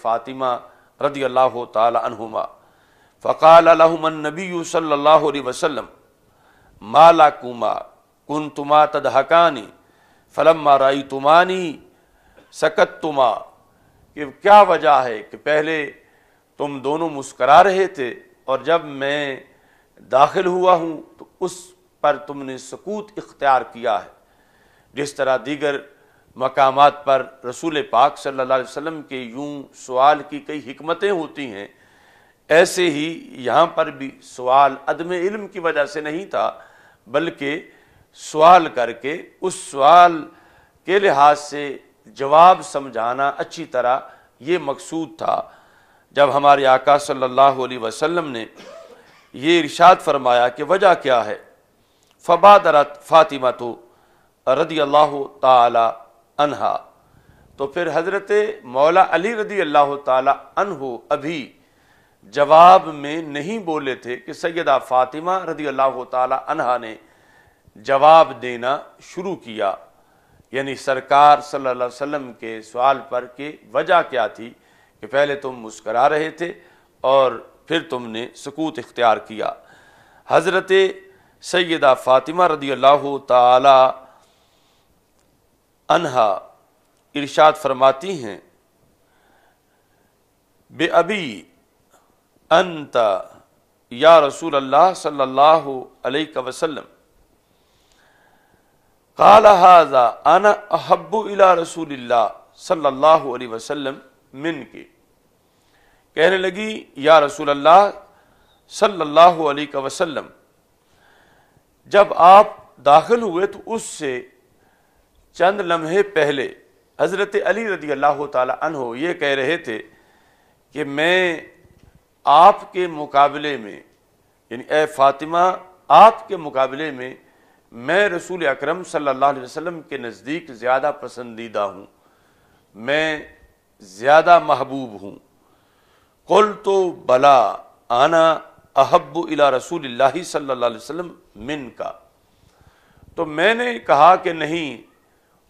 فاطمہ رضی اللہ تعالی عنہما فقال لہم النبی صلی اللہ علیہ وسلم ما لکما کنتما تضحکانی فلما رأیتمانی سکتتما، کہ کیا وجہ ہے کہ پہلے تم دونوں مسکرا رہے تھے اور جب میں داخل ہوا ہوں تو اس پر تم نے سکوت اختیار کیا ہے۔ جس طرح دیگر مقامات پر رسول پاک صلی اللہ علیہ وسلم کے یوں سوال کی کئی حکمتیں ہوتی ہیں، ایسے ہی یہاں پر بھی سوال عدم علم کی وجہ سے نہیں تھا، بلکہ سوال کر کے اس سوال کے لحاظ سے جواب سمجھانا اچھی طرح یہ مقصود تھا۔ جب ہمارے آقا صلی اللہ علیہ وسلم نے یہ ارشاد فرمایا کہ وجہ کیا ہے، فبادرت فاطمہ رضی اللہ تعالی عنہا، تو پھر حضرت مولا علی رضی اللہ تعالی عنہ ابھی جواب میں نہیں بولے تھے کہ سیدہ فاطمہ رضی اللہ تعالی عنہا نے جواب دینا شروع کیا، یعنی سرکار صلی اللہ علیہ وسلم کے سوال پر کہ وجہ کیا تھی کہ پہلے تم مسکرا رہے تھے اور پھر تم نے سکوت اختیار کیا۔ حضرت سیدہ فاطمہ رضی اللہ تعالی عنہا ارشاد فرماتی ہیں بے ابی انت یا رسول اللہ صلی اللہ علیہ وسلم قال ھذا انا احب الی رسول اللہ صلی اللہ علیہ وسلم من کے، کہنے لگی یا رسول اللہ صلی اللہ علیہ وسلم جب آپ داخل ہوئے تو اس سے چند لمحے پہلے حضرت علی رضی اللہ تعالی عنہ یہ کہہ رہے تھے کہ میں آپ کے مقابلے میں، یعنی اے فاطمہ آپ کے مقابلے میں رسول اکرم صلی اللہ علیہ وسلم کے نزدیک زیادہ پسندیدہ ہوں، میں زیادہ محبوب ہوں۔ قلت بلا انا احب الی رسول اللہ صلی اللہ علیہ وسلم من کا، تو میں نے کہا کہ نہیں،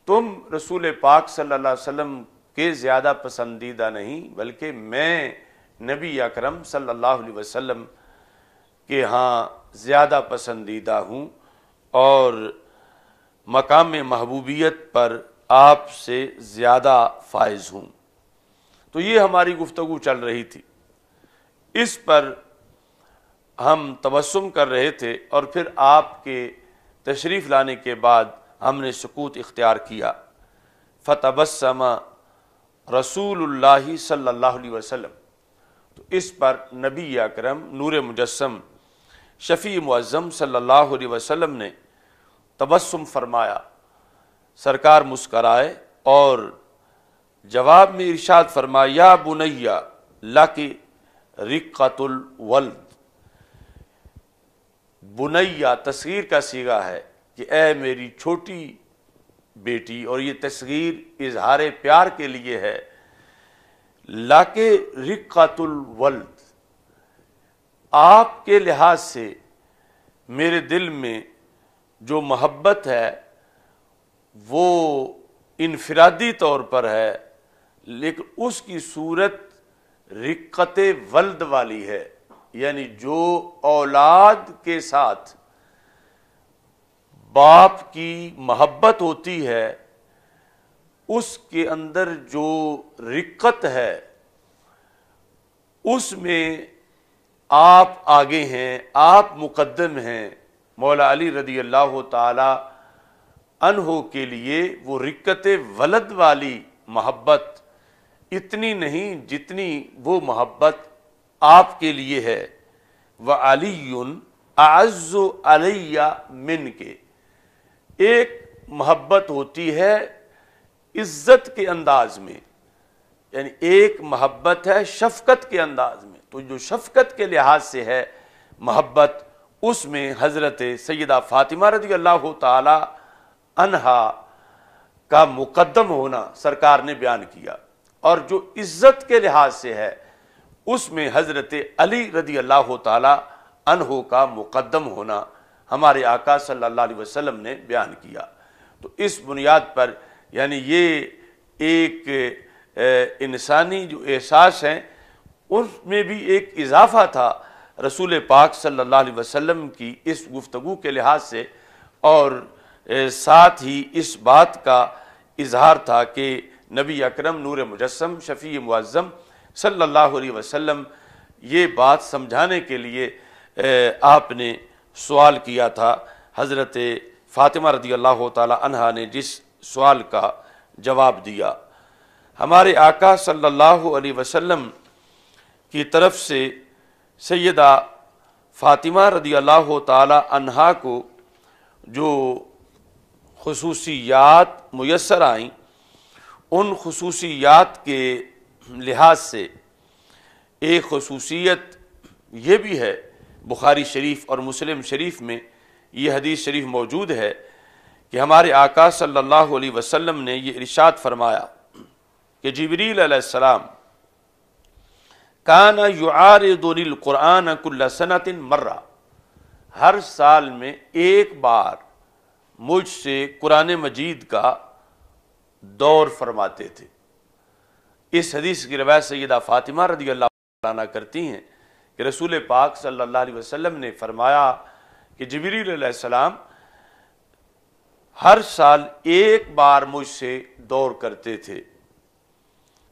تم رسول پاک صلی اللہ علیہ وسلم کے زیادہ پسندیدہ نہیں، بلکہ میں نبی اکرم صلی اللہ علیہ وسلم کے ہاں زیادہ پسندیدہ ہوں اور مقام محبوبیت پر آپ سے زیادہ فائز ہوں۔ تو یہ ہماری گفتگو چل رہی تھی، اس پر ہم تبسم کر رہے تھے اور پھر آپ کے تشریف لانے کے بعد ہم نے سکوت اختیار کیا۔ فتبسم رسول اللہ صلی اللہ علیہ وسلم، تو اس پر نبی اکرم نور مجسم شفیع معظم صلی اللہ علیہ وسلم نے تبسم فرمایا، سرکار مسکرائے اور جواب میں ارشاد فرمایا یا بنیا لکی رقۃ الولد، بنیا تصغیر کا صیغہ ہے کہ اے میری چھوٹی بیٹی، اور یہ تصغیر اظہار پیار کے لیے ہے، لاکے رقۃ الولد، آپ کے لحاظ سے میرے دل میں جو محبت ہے وہ انفرادی طور پر ہے، لیکن اس کی صورت رقت ولد والی ہے، یعنی جو اولاد کے ساتھ باپ کی محبت ہوتی ہے اس کے اندر جو رقت ہے اس میں آپ آگے ہیں، آپ مقدم ہیں۔ مولا علی رضی اللہ تعالی عنہ کے لیے وہ رقت ولد والی محبت اتنی نہیں جتنی وہ محبت آپ کے لیے ہے۔ وَعَلِيٌّ أَعَزُّ عَلَيَّ مِنْكَ، ایک محبت ہوتی ہے عزت کے انداز میں، یعنی ایک محبت ہے شفقت کے انداز میں، تو جو شفقت کے لحاظ سے ہے محبت، اس میں حضرت سیدہ فاطمہ رضی اللہ تعالی عنہا کا مقدم ہونا سرکار نے بیان کیا، اور جو عزت کے لحاظ سے ہے اس میں حضرت علی رضی اللہ تعالی عنہ کا مقدم ہونا ہمارے آقا صلی اللہ علیہ وسلم نے بیان کیا۔ تو اس بنیاد پر یعنی یہ ایک انسانی جو احساس ہیں اس میں بھی ایک اضافہ تھا رسول پاک صلی اللہ علیہ وسلم کی اس گفتگو کے لحاظ سے، اور ساتھ ہی اس بات کا اظہار تھا کہ نبی اکرم نور مجسم شفیع معظم صلی اللہ علیہ وسلم یہ بات سمجھانے کے لیے آپ نے سوال کیا تھا۔ حضرت فاطمہ رضی اللہ تعالی عنہا نے جس سوال کا جواب دیا، ہمارے آقا صلی اللہ علیہ وسلم کی طرف سے سیدہ فاطمہ رضی اللہ تعالی عنہا کو جو خصوصیات میسر آئیں، ان خصوصیات کے لحاظ سے ایک خصوصیت یہ بھی ہے، بخاری شریف اور مسلم شریف میں یہ حدیث شریف موجود ہے کہ ہمارے آقا صلی اللہ علیہ وسلم نے یہ ارشاد فرمایا کہ جبریل علیہ السلام کان یعارضنی القرآن کل سنۃ مرہ، ہر سال میں ایک بار مجھ سے قرآن مجید کا دور فرماتے تھے۔ اس حدیث کی روایت سیدہ فاطمہ رضی اللہ عنہ کرتی ہیں کہ رسول پاک صلی اللہ علیہ وسلم نے فرمایا کہ جبریل علیہ السلام ہر سال ایک بار مجھ سے دور کرتے تھے۔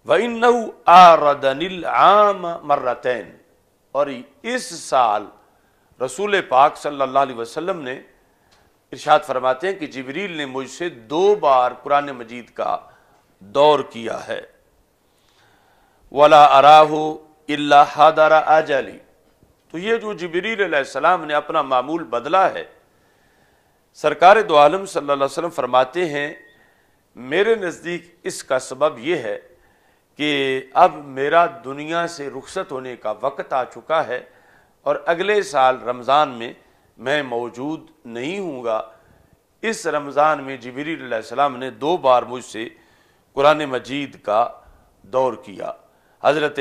وَإِنَّهُ آرَدَنِ الْعَامَ مَرَّتَيْن، اور اس سال رسول پاک صلی اللہ علیہ وسلم نے ارشاد فرماتے ہیں کہ جبریل نے مجھ سے 2 بار قرآن مجید کا دور کیا ہے۔ وَلَا أَرَاهُ إِلَّا حَضَرَ أَجَلِي، تو یہ جو جبریل علیہ السلام نے اپنا معمول بدلا ہے، سرکار دو عالم صلی اللہ علیہ وسلم فرماتے ہیں میرے نزدیک اس کا سبب یہ ہے کہ اب میرا دنیا سے رخصت ہونے کا وقت آ چکا ہے اور اگلے سال رمضان میں میں موجود نہیں ہوں گا۔ اس رمضان میں جبریل علیہ السلام نے 2 بار مجھ سے قرآن مجید کا دور کیا۔ حضرت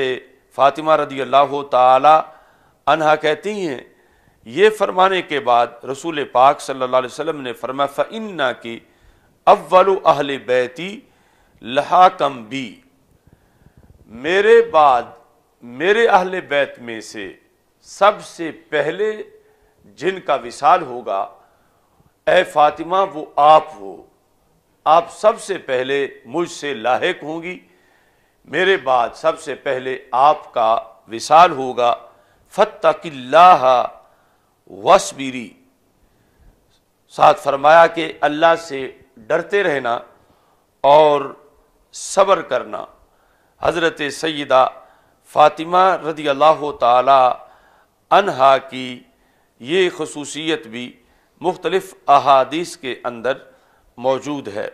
فاطمہ رضی اللہ تعالی عنہا کہتی ہیں یہ فرمانے کے بعد رسول پاک صلی اللہ علیہ وسلم نے فرمایا فَإِنَّكِ أَوَّلُ أَهْلِ بَيْتِي لَحَاكَمْ بِي، میرے بعد میرے اہل بیت میں سے سب سے پہلے جن کا وصال ہوگا اے فاطمہ وہ آپ ہو، آپ سب سے پہلے مجھ سے لاحق ہوں گی، میرے بعد سب سے پہلے آپ کا وصال ہوگا۔ فَاتَّقِ اللَّهَ وَاصْبِرِي، ساتھ فرمایا کہ اللہ سے ڈرتے رہنا اور صبر کرنا۔ حضرت سیدہ فاطمہ رضی اللہ تعالی عنہا کی یہ خصوصیت بھی مختلف احادیث کے اندر موجود ہے،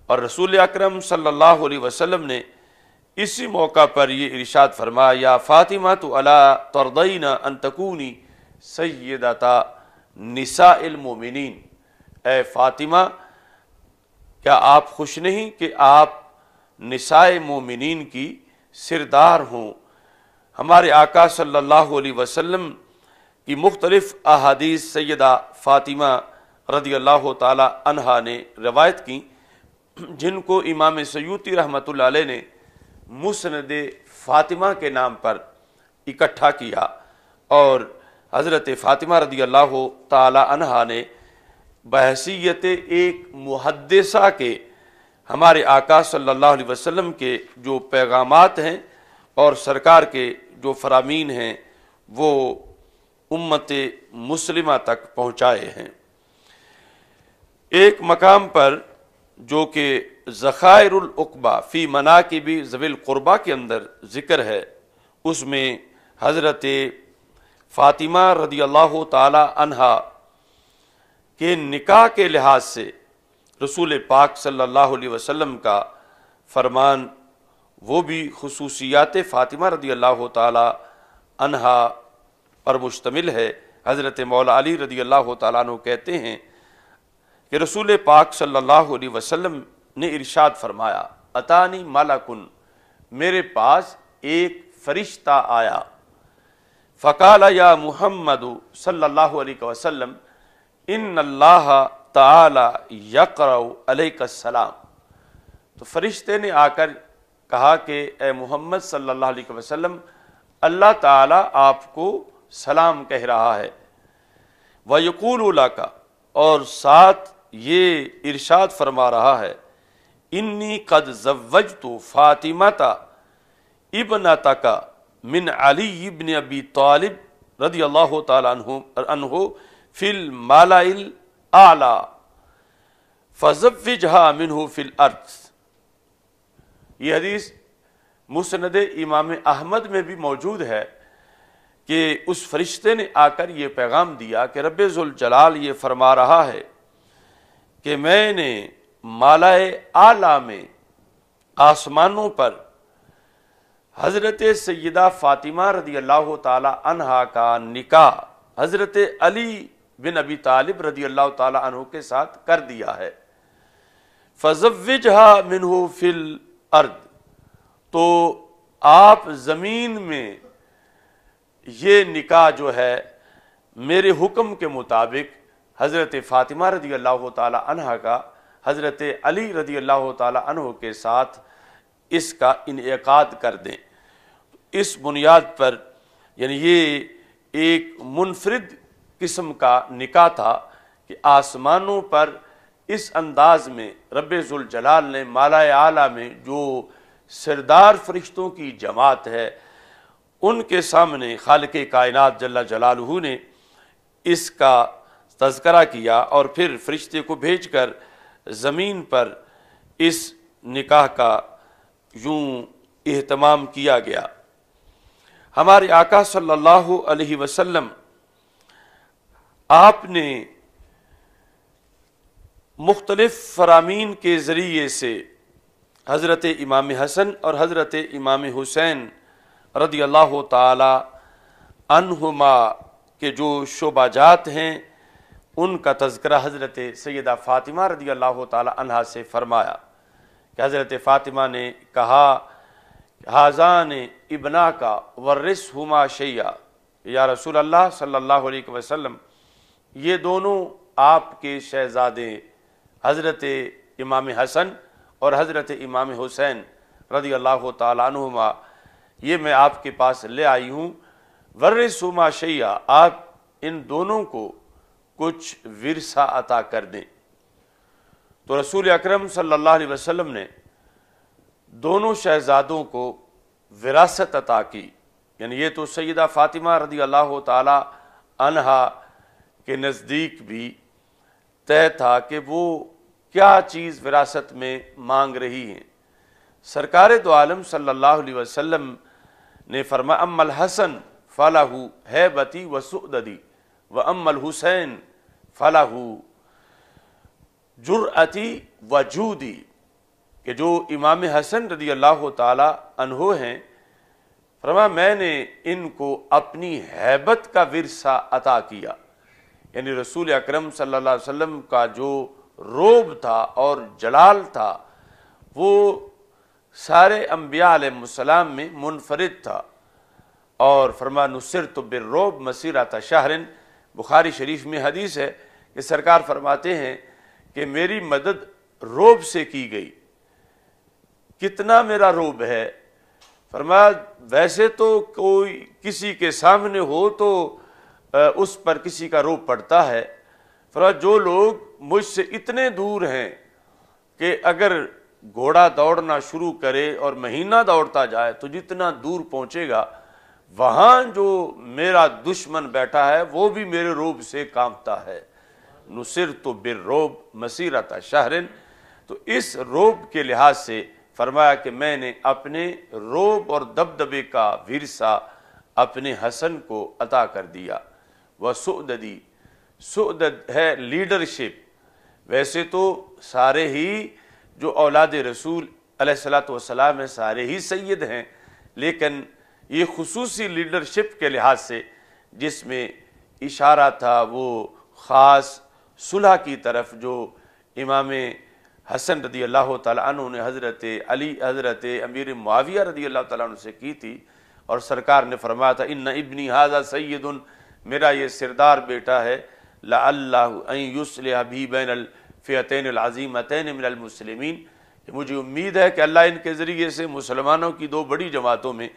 اور رسول اکرم صلی اللہ علیہ وسلم نے اسی موقع پر یہ ارشاد فرمایا یا فاطمہ تو الا ترضین ان تکونی سیدۃ نساء المؤمنین، اے فاطمہ کیا آپ خوش نہیں کہ آپ نساء مومنین کی سردار ہوں۔ ہمارے آقا صلی اللہ علیہ وسلم کی مختلف احادیث سیدہ فاطمہ رضی اللہ تعالی عنہا نے روایت کی، جن کو امام سیوطی رحمۃ اللہ علیہ نے مسند فاطمہ کے نام پر اکٹھا کیا، اور حضرت فاطمہ رضی اللہ تعالی عنہا نے بحیثیت ایک محدثہ کے ہمارے آقا صلی اللہ علیہ وسلم کے جو پیغامات ہیں اور سرکار کے جو فرامین ہیں وہ امت مسلمہ تک پہنچائے ہیں۔ ایک مقام پر جو کہ ذخائر العقبہ فی مناقب ذوی القربہ کے اندر ذکر ہے، اس میں حضرت فاطمہ رضی اللہ تعالی عنہا کے نکاح کے لحاظ سے رسول پاک صلی اللہ علیہ وسلم کا فرمان وہ بھی خصوصیات فاطمہ رضی اللہ تعالی عنہا پر مشتمل ہے۔ حضرت مولا علی رضی اللہ تعالیٰ عنہ کہتے ہیں کہ رسول پاک صلی اللہ علیہ وسلم نے ارشاد فرمایا اتانی ملکن، میرے پاس ایک فرشتہ آیا، فقال یا محمد صلی اللہ علیہ وسلم ان اللہ تعالی یقرأ علیک السلام، تو فرشتے نے آ کر کہا کہ اے محمد صلی اللہ علیہ وسلم اللہ تعالیٰ آپ کو سلام کہہ رہا ہے۔ وَيَقُولُ لَكَ، اور ساتھ یہ ارشاد فرما رہا ہے، انی قد زوجت فاطمۃ ابنتک من علی ابن ابی طالب رضی اللہ تعالی عنہ فی الملأ الاعلی فزوجها منہ فی الارض۔ یہ حدیث مسند امام احمد میں بھی موجود ہے کہ اس فرشتے نے آ کر یہ پیغام دیا کہ رب ذوالجلال یہ فرما رہا ہے کہ میں نے مالائے اعلیٰ میں آسمانوں پر حضرت سیدہ فاطمہ رضی اللہ تعالی عنہا کا نکاح حضرت علی بن ابی طالب رضی اللہ تعالی عنہ کے ساتھ کر دیا ہے۔ فزوجها منہ فی الارض، تو آپ زمین میں یہ نکاح جو ہے میرے حکم کے مطابق حضرت فاطمہ رضی اللہ تعالی عنہ کا حضرت علی رضی اللہ تعالی عنہ کے ساتھ اس کا انعقاد کر دیں۔ اس بنیاد پر یعنی یہ ایک منفرد قسم کا نکاح تھا کہ آسمانوں پر اس انداز میں رب ذوالجلال نے مالائے اعلیٰ میں جو سردار فرشتوں کی جماعت ہے ان کے سامنے خالق کائنات جل جلالہ نے اس کا تذکرہ کیا، اور پھر فرشتے کو بھیج کر زمین پر اس نکاح کا یوں اہتمام کیا گیا۔ ہمارے آقا صلی اللہ علیہ وسلم آپ نے مختلف فرامین کے ذریعے سے حضرت امام حسن اور حضرت امام حسین رضی اللہ تعالی عنہما کے جو شعبہ جات ہیں ان کا تذکرہ حضرت سیدہ فاطمہ رضی اللہ تعالی عنہا سے فرمایا کہ حضرت فاطمہ نے کہا حاذان ابنا کا ورثہما شیئا، یا رسول اللہ صلی اللہ علیہ وسلم یہ دونوں آپ کے شہزادے حضرت امام حسن اور حضرت امام حسین رضی اللہ تعالی عنہما یہ میں آپ کے پاس لے آئی ہوں، ورثہما شیئا، آپ ان دونوں کو کچھ ورثہ عطا کر دیں۔ تو رسول اکرم صلی اللہ علیہ وسلم نے دونوں شہزادوں کو وراثت عطا کی، یعنی یہ تو سیدہ فاطمہ رضی اللہ تعالی عنہا کے نزدیک بھی طے تھا کہ وہ کیا چیز وراثت میں مانگ رہی ہیں۔ سرکار دو عالم صلی اللہ علیہ وسلم نے فرمایا اما الحسن فلہ ہیبتی و سؤددی و اما الحسین فلہ جرأتی و جودی، کہ جو امام حسن رضی اللہ تعالی عنہ ہیں فرمایا میں نے ان کو اپنی ہیبت کا ورثہ عطا کیا، یعنی رسول اکرم صلی اللہ علیہ وسلم کا جو روب تھا اور جلال تھا وہ سارے انبیاء علیہ السلام میں منفرد تھا۔ اور فرمایا نصرت بالرعب مسیرۃ شہر، بخاری شریف میں حدیث ہے کہ سرکار فرماتے ہیں کہ میری مدد روب سے کی گئی۔ کتنا میرا روب ہے؟ فرمایا ویسے تو کوئی کسی کے سامنے ہو تو اس پر کسی کا روب پڑتا ہے، فرمایا جو لوگ مجھ سے اتنے دور ہیں کہ اگر گھوڑا دوڑنا شروع کرے اور مہینہ دوڑتا جائے تو جتنا دور پہنچے گا وہاں جو میرا دشمن بیٹھا ہے وہ بھی میرے روب سے کانپتا ہے۔ نصرت بالرعب مسیرۃ شہر، تو اس روب کے لحاظ سے فرمایا کہ میں نے اپنے روب اور دبدبے کا ورثہ اپنے حسن کو عطا کر دیا۔ وہ سؤددی، سؤدد ہے لیڈرشپ، ویسے تو سارے ہی جو اولاد رسول علیہ الصلوۃ والسلام ہیں سارے ہی سید ہیں، لیکن یہ خصوصی لیڈرشپ کے لحاظ سے جس میں اشارہ تھا وہ خاص صلح کی طرف جو امام حسن رضی اللہ تعالیٰ عنہ نے حضرت علی حضرت امیر معاویہ رضی اللہ تعالیٰ عنہ سے کی تھی، اور سرکار نے فرمایا تھا ان ابنی ھذا سید، میرا یہ سردار بیٹا ہے، لعلہ ان یصلح بھی بین الفئتین العظیمتین من المسلمین، مجھے امید ہے کہ اللہ ان کے ذریعے سے مسلمانوں کی دو بڑی جماعتوں میں